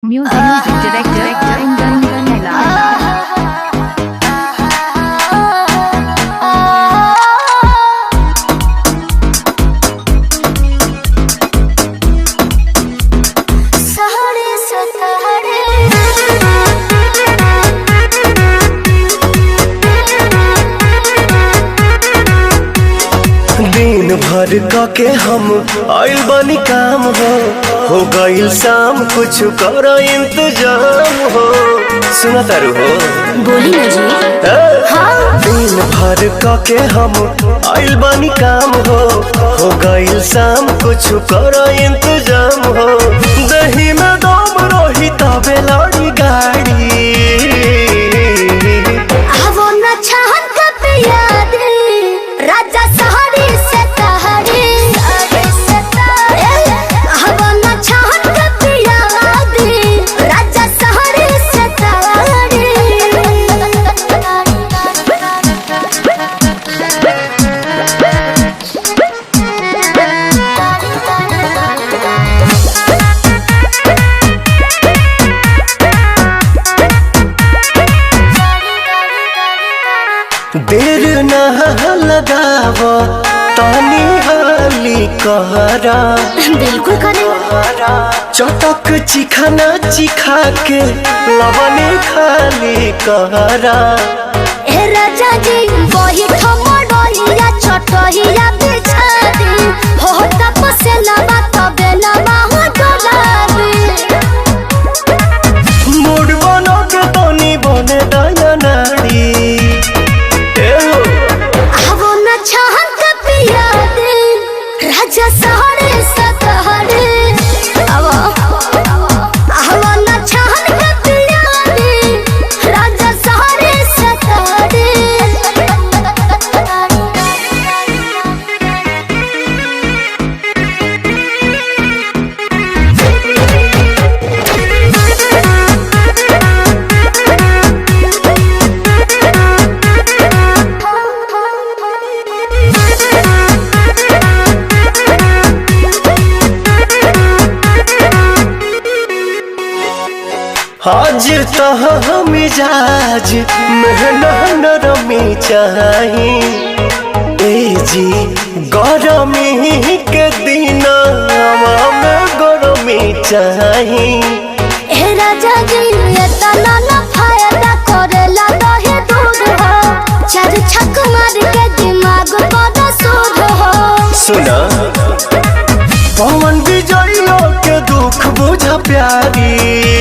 Music director Kundan Kaila. दिन भर के हम आइल बानी काम हो गइल शाम कुछ कर इंतजाम हो। सुना तारू हो बोली ना जी। दिन भर के हम आइल बानी काम हो गइल शाम कुछ कर इंतजाम हो। दही में दम रही तबे लड़ी गाड़ी राजा सहरी से तहरी छहन के पिया दी राजा सहरी से देर ना लगाव तानी हाली कहरा बिल्कुल करे चटक चिखाना चिखा के लवने खाली कहरा। ए राजा जी वही ठमडोइया छोटहिया बिछा दी हो तपसे लबा तबे लबा हो डोलाबी मूड बनो के तनी बने दया नाड़ी छहन के पिया दे राजा सहरे सतहरे न छहन के पिया दे राजा सहरे सतहरे। आज तह मिजाज मेहना नरमी चाही ए जी गरमी के दिन में गरमी चाही। ए राजा जी एतना न फायदा करेला दहे दूध हो चार छक मार के दिमाग बड़ा सूद हो। सुना पवन विजय के दुख बुझ प्यारी